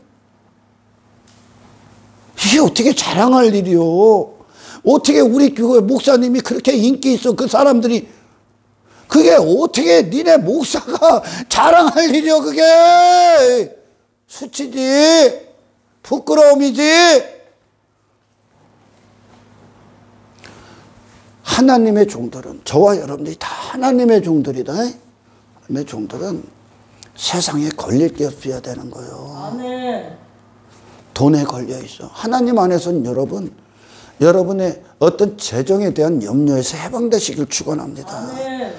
이게 어떻게 자랑할 일이요? 어떻게 우리 교회 목사님이 그렇게 인기 있어? 그 사람들이 그게 어떻게 니네 목사가 자랑할 일이요? 그게 수치지, 부끄러움이지. 하나님의 종들은, 저와 여러분들이 다 하나님의 종들이다. 하나님의 종들은 세상에 걸릴 게 없어야 되는 거예요. 아멘. 돈에 걸려 있어. 하나님 안에서는 여러분의 어떤 재정에 대한 염려에서 해방되시길 축원합니다. 아멘.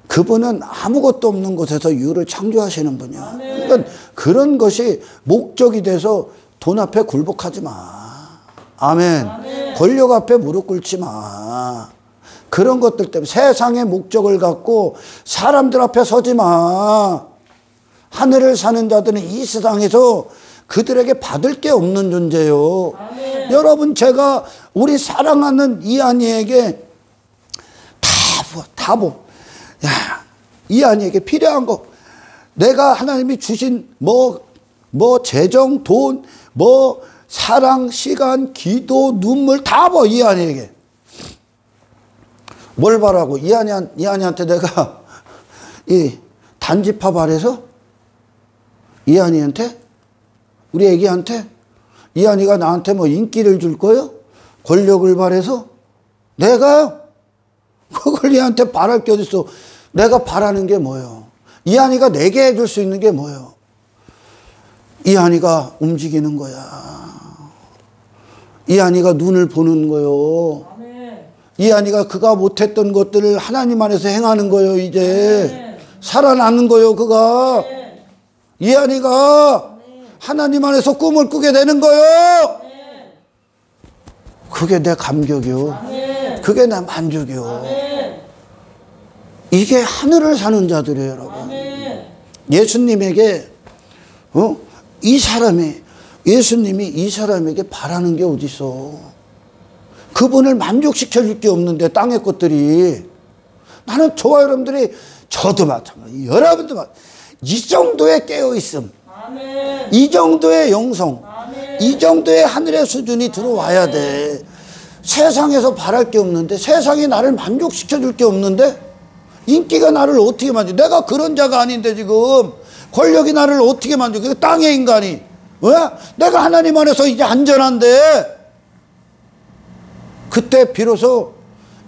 그분은 아무것도 없는 곳에서 유를 창조하시는 분이야. 아멘. 그러니까 그런 것이 목적이 돼서 돈 앞에 굴복하지 마. 아멘. 아멘. 권력 앞에 무릎 꿇지 마. 그런 것들 때문에 세상의 목적을 갖고 사람들 앞에 서지 마. 하늘을 사는 자들은 이 세상에서 그들에게 받을 게 없는 존재요. 아멘. 여러분 제가 우리 사랑하는 이한이에게 야, 이한이에게 필요한 거 내가 하나님이 주신 뭐 재정, 돈, 사랑, 시간, 기도, 눈물 다 이한이에게 뭘 바라고 이한이한테 내가 이 단지파 바래서 이한이한테 우리 애기한테 이한이가 나한테 인기를 줄 거요? 권력을 바래서? 내가요? 그걸 이한테 바랄 게 어딨어? 내가 바라는 게 뭐예요? 이한이가 내게 해줄 수 있는 게 뭐예요? 이한이가 움직이는 거야. 이한이가 눈을 보는 거요. 아멘. 이한이가 그가 못했던 것들을 하나님 안에서 행하는 거요. 이제 아멘. 살아나는 거요. 그가 아멘. 이한이가 하나님 안에서 꿈을 꾸게 되는 거요. 아멘. 그게 내 감격이요. 아멘. 그게 내 만족이요. 아멘. 이게 하늘을 사는 자들이에요, 여러분. 아멘. 예수님에게 예수님이 이 사람에게 바라는 게 어디 있어? 그분을 만족시켜 줄 게 없는데 땅의 것들이. 나는 저와 여러분들이 저도 마찬가지. 여러분도 마찬가지. 이 정도의 깨어 있음. 아멘. 이 정도의 영성. 아멘. 이 정도의 하늘의 수준이 들어와야 돼. 세상에서 바랄 게 없는데, 세상이 나를 만족시켜 줄 게 없는데, 인기가 나를 어떻게 만져? 내가 그런 자가 아닌데 지금 권력이 나를 어떻게 만져? 그 땅의 인간이. 왜? 내가 하나님 안에서 이제 안전한데 그때 비로소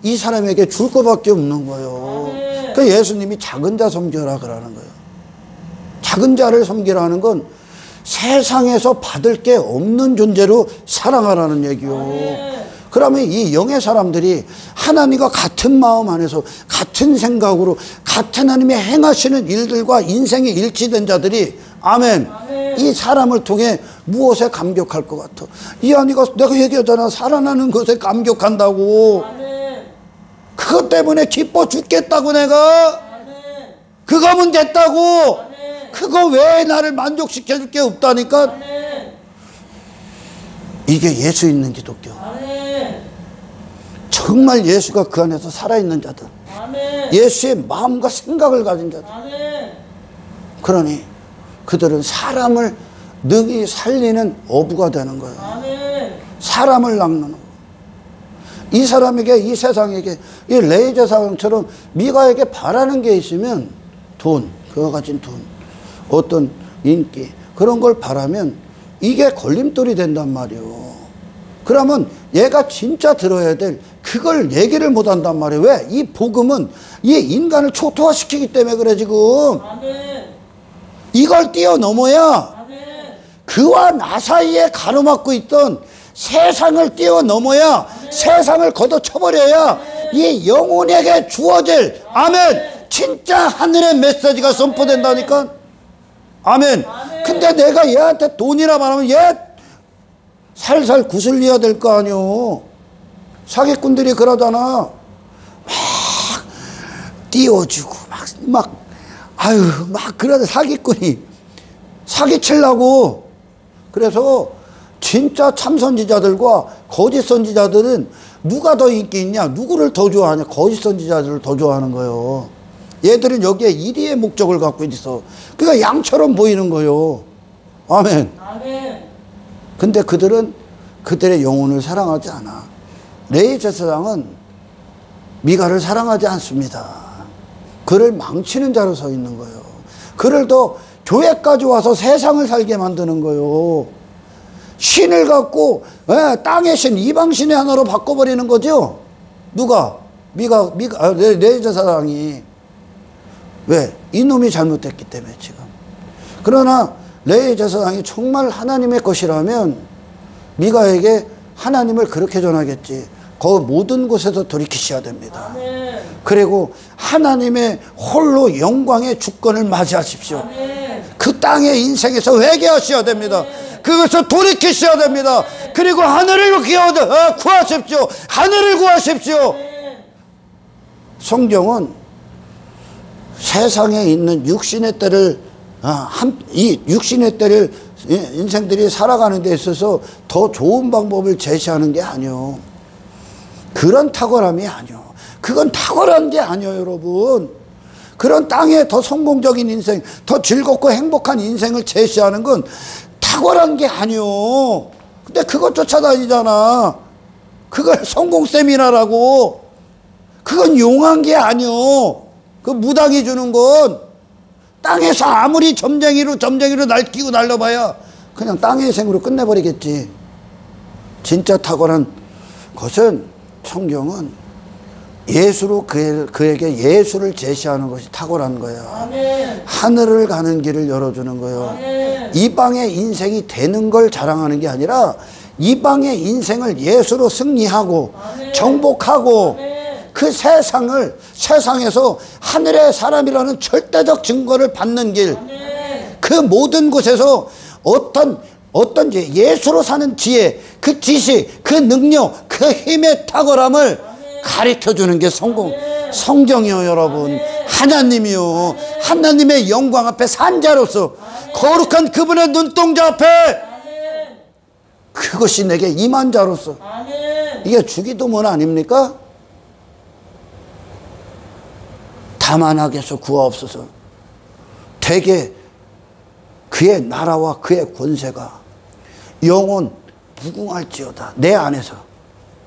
이 사람에게 줄 것밖에 없는 거예요. 그 예수님이 작은 자 섬겨라 그러는 거예요. 작은 자를 섬기라는 건 세상에서 받을 게 없는 존재로 사랑하라는 얘기요. 그러면 이 영의 사람들이 하나님과 같은 마음 안에서 같은 생각으로 같은 하나님의 행하시는 일들과 인생이 일치된 자들이 아멘. 이 사람을 통해 무엇에 감격할 것 같아? 이한이가 내가 얘기하잖아. 살아나는 것에 감격한다고. 아멘. 그것 때문에 기뻐 죽겠다고 내가. 아멘. 그거면 됐다고. 아멘. 그거 외에 나를 만족시켜줄 게 없다니까. 아멘. 이게 예수 있는 기독교. 아멘. 정말 예수가 그 안에서 살아있는 자들. 아멘. 예수의 마음과 생각을 가진 자들. 아멘. 그러니 그들은 사람을 능히 살리는 어부가 되는 거예요. 아멘. 사람을 낚는 거. 이 사람에게, 이 세상에게, 이 레이저 사형처럼 미가에게 바라는 게 있으면 돈, 그가 가진 돈, 어떤 인기, 그런 걸 바라면 이게 걸림돌이 된단 말이에요. 그러면 얘가 진짜 들어야 될 그걸 얘기를 못 한단 말이에요. 왜? 이 복음은 이 인간을 초토화시키기 때문에 그래 지금. 아멘. 이걸 뛰어넘어야 아멘. 그와 나 사이에 가로막고 있던 세상을 뛰어넘어야 세상을 걷어쳐버려야 이 영혼에게 주어질 아멘 진짜 하늘의 메시지가 선포된다니까. 아멘. 근데 내가 얘한테 돈이나 말하면 얘 살살 구슬려야 될 거 아니오. 사기꾼들이 그러잖아. 막 띄워주고 막 그러다 사기꾼이 사기치려고. 그래서 진짜 참 선지자들과 거짓 선지자들은 누가 더 인기 있냐, 누구를 더 좋아하냐? 거짓 선지자들을 더 좋아하는 거예요. 얘들은 여기에 이리의 목적을 갖고 있어. 그러니까 양처럼 보이는 거예요. 아멘. 아멘. 근데 그들은 그들의 영혼을 사랑하지 않아. 레위 제사장은 미가를 사랑하지 않습니다. 그를 망치는 자로 서 있는 거예요. 그를 더 교회까지 와서 세상을 살게 만드는 거예요. 신을 갖고 땅의 신, 이방신의 하나로 바꿔버리는 거죠. 누가? 레위 제사장이. 왜? 이놈이 잘못됐기 때문에 지금. 그러나 레위 제사장이 정말 하나님의 것이라면 미가에게 하나님을 그렇게 전하겠지. 그 모든 곳에서 돌이키셔야 됩니다. 아멘. 그리고 하나님의 홀로 영광의 주권을 맞이하십시오. 아멘. 그 땅의 인생에서 회개하셔야 됩니다. 그것을 돌이키셔야 됩니다. 그리고 하늘을 구하십시오. 하늘을 구하십시오. 성경은 세상에 있는 육신의 때를 이 육신의 때를 인생들이 살아가는 데 있어서 더 좋은 방법을 제시하는 게 아니요. 그런 탁월함이 아니요. 그건 탁월한 게 아니요, 여러분. 그런 땅에 더 성공적인 인생, 더 즐겁고 행복한 인생을 제시하는 건 탁월한 게 아니요. 근데 그것 쫓아다니잖아. 그걸 성공 세미나라고. 그건 용한 게 아니요. 그 무당이 주는 건 땅에서 아무리 점쟁이로 날뛰고 날려봐야 그냥 땅의 생으로 끝내버리겠지. 진짜 탁월한 것은 성경은 예수로 그에게 예수를 제시하는 것이 탁월한 거야. 아멘. 하늘을 가는 길을 열어주는 거예요. 아멘. 이방의 인생이 되는 걸 자랑하는 게 아니라 이방의 인생을 예수로 승리하고 아멘. 정복하고 아멘. 그 세상에서 하늘의 사람이라는 절대적 증거를 받는 길, 아멘. 그 모든 곳에서 어떤 예수로 사는 지혜, 그 지식, 그 능력, 그 힘의 탁월함을 가르쳐주는 게 성경이요, 여러분. 하나님이요. 하나님의 영광 앞에 산 자로서 거룩한 그분의 눈동자 앞에 그것이 내게 임한 자로서. 이게 주기도문 아닙니까? 다만 하게서 구하옵소서. 대개 그의 나라와 그의 권세가 영원 무궁할지어다. 내 안에서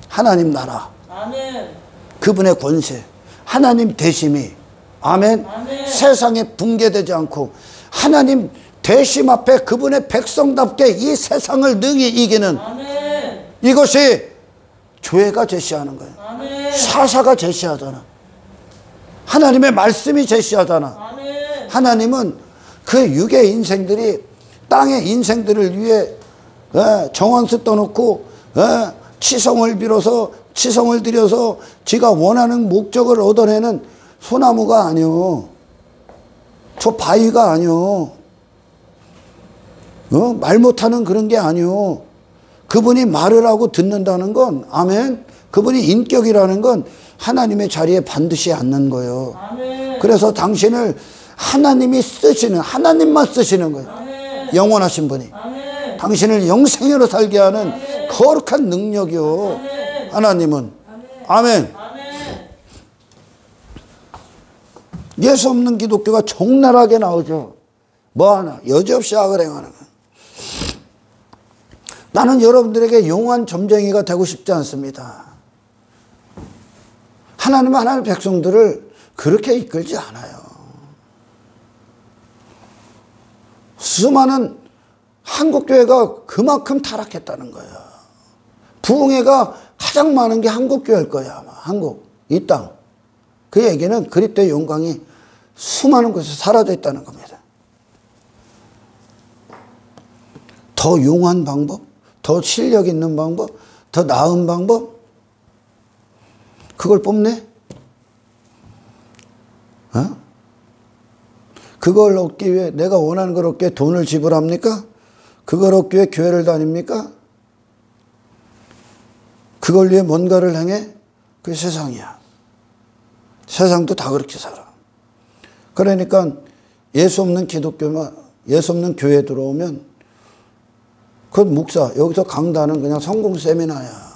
하나님 나라, 아멘. 그분의 권세, 하나님 대심이, 아멘. 아멘. 세상에 붕괴되지 않고 하나님 대심 앞에 그분의 백성답게 이 세상을 능히 이기는, 아멘. 이것이 교회가 제시하는 거예요. 아멘. 사사가 제시하잖아. 하나님의 말씀이 제시하잖아. 아멘. 하나님은 그 육의 인생들이 땅의 인생들을 위해 정왕수 떠놓고 치성을 들여서 지가 원하는 목적을 얻어내는 소나무가 아니요. 저 바위가 아니요. 말 못하는 그런 게 아니요. 그분이 말을 하고 듣는다는 건, 아멘. 그분이 인격이라는 건 하나님의 자리에 반드시 앉는 거예요. 아멘. 그래서 당신을 하나님이 쓰시는, 하나님만 쓰시는 거예요. 아멘. 영원하신 분이. 아멘. 당신을 영생으로 살게 하는 거룩한 능력이요. 하나님은. 아멘. 아멘. 예수 없는 기독교가 적나라하게 나오죠. 뭐 하나? 여지없이 악을 행하는 거예요. 나는 여러분들에게 용한 점쟁이가 되고 싶지 않습니다. 하나님은 하나님의 백성들을 그렇게 이끌지 않아요. 수많은 한국교회가 그만큼 타락했다는 거예요. 부흥회가 가장 많은 게 한국교회일 거예요, 아마. 한국, 이 땅. 그 얘기는 그리스도의 영광이 수많은 곳에 사라져 있다는 겁니다. 더 용한 방법, 더 실력 있는 방법, 더 나은 방법, 그걸 뽑네? 그걸 얻기 위해, 내가 원하는 걸 얻기 위해 돈을 지불합니까? 그걸 얻기 위해 교회를 다닙니까? 그걸 위해 뭔가를 행해? 그게 세상이야. 세상도 다 그렇게 살아. 그러니까 예수 없는 기독교만, 예수 없는 교회 들어오면 그 목사, 여기서 강단은 그냥 성공 세미나야.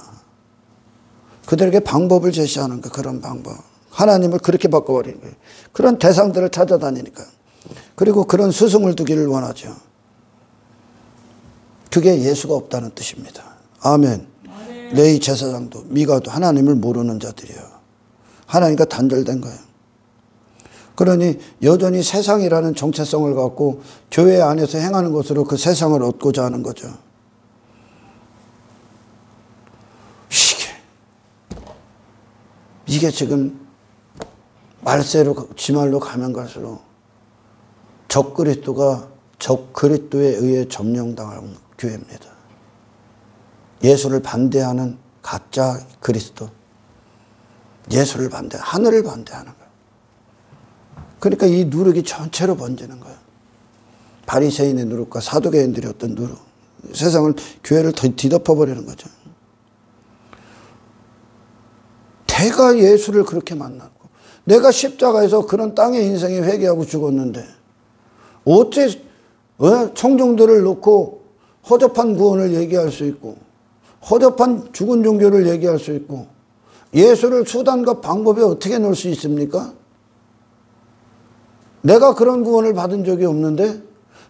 그들에게 방법을 제시하는 거야. 그런 방법. 하나님을 그렇게 바꿔버리는 거예요. 그런 대상들을 찾아다니니까. 그리고 그런 스승을 두기를 원하죠. 그게 예수가 없다는 뜻입니다. 아멘. 레위 제사장도 미가도 하나님을 모르는 자들이에요. 하나님과 단절된 거예요. 그러니 여전히 세상이라는 정체성을 갖고 교회 안에서 행하는 것으로 그 세상을 얻고자 하는 거죠. 이게 지금 말세로 지말로 가면 갈수록 적그리스도가 적그리스도에 의해 점령당한 교회입니다. 예수를 반대하는 가짜 그리스도. 예수를 반대, 하늘을 반대하는 거예요. 그러니까 이 누룩이 전체로 번지는 거예요. 바리새인의 누룩과 사두개인들의 어떤 누룩. 세상을, 교회를 뒤덮어버리는 거죠. 내가 예수를 그렇게 만났고 내가 십자가에서 그런 땅의 인생에 회개하고 죽었는데 어째 청중들을 놓고 허접한 구원을 얘기할 수 있고 허접한 죽은 종교를 얘기할 수 있고 예수를 수단과 방법에 어떻게 넣을 수 있습니까? 내가 그런 구원을 받은 적이 없는데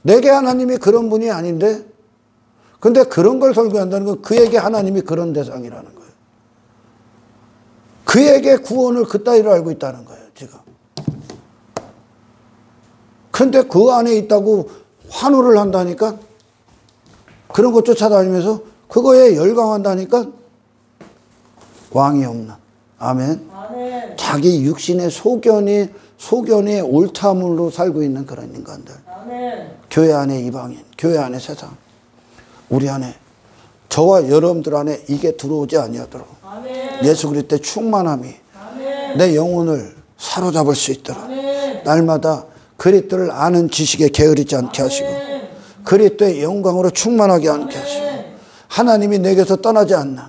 내게 하나님이 그런 분이 아닌데 근데 그런 걸 설교한다는 건 그에게 하나님이 그런 대상이라는 거예요. 그에게 구원을 그따위로 알고 있다는 거예요, 지금. 근데 그 안에 있다고 환호를 한다니까? 그런 것 쫓아다니면서 그거에 열광한다니까? 왕이 없는. 아멘. 아멘. 자기 육신의 소견의 옳다물로 살고 있는 그런 인간들. 아멘. 교회 안에 이방인, 교회 안에 세상. 우리 안에, 저와 여러분들 안에 이게 들어오지 아니하도록. 아멘. 예수 그리스도의 충만함이 아멘. 내 영혼을 사로잡을 수 있도록 아멘. 날마다 그리스도를 아는 지식에 게으르지 않게 하시고 그리스도의 영광으로 충만하게 않게 하시고 하나님이 내게서 떠나지 않는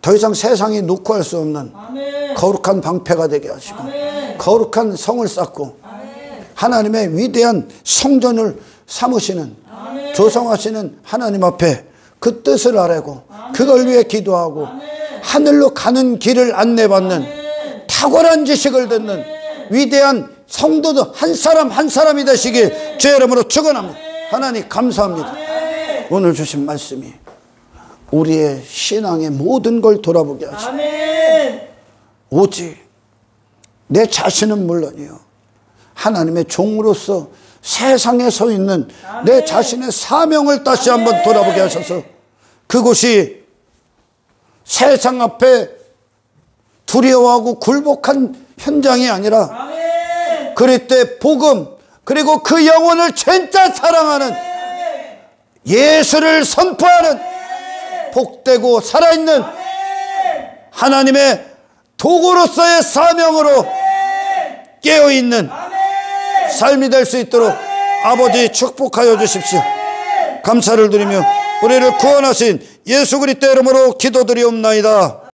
더 이상 세상이 놓고 할 수 없는 아멘. 거룩한 방패가 되게 하시고 아멘. 거룩한 성을 쌓고 아멘. 하나님의 위대한 성전을 삼으시는 아멘. 조성하시는 하나님 앞에 그 뜻을 아뢰고 그걸 위해 기도하고 하늘로 가는 길을 안내받는 탁월한 지식을 듣는 위대한 성도들 한 사람 한 사람이 되시길 주의 이름으로 축원합니다. 하나님 감사합니다. 오늘 주신 말씀이 우리의 신앙의 모든 걸 돌아보게 하시고 오직 내 자신은 물론이요 하나님의 종으로서 세상에 서 있는 내 자신의 사명을 다시 한번 돌아보게 하셔서 그곳이 세상 앞에 두려워하고 굴복한 현장이 아니라 그리스도의 복음 그리고 그 영혼을 진짜 사랑하는 예수를 선포하는 복되고 살아있는 하나님의 도구로서의 사명으로 깨어있는 삶이 될 수 있도록 아버지 축복하여 주십시오. 감사를 드리며 우리를 구원하신 예수 그리스도 이름으로 기도드리옵나이다.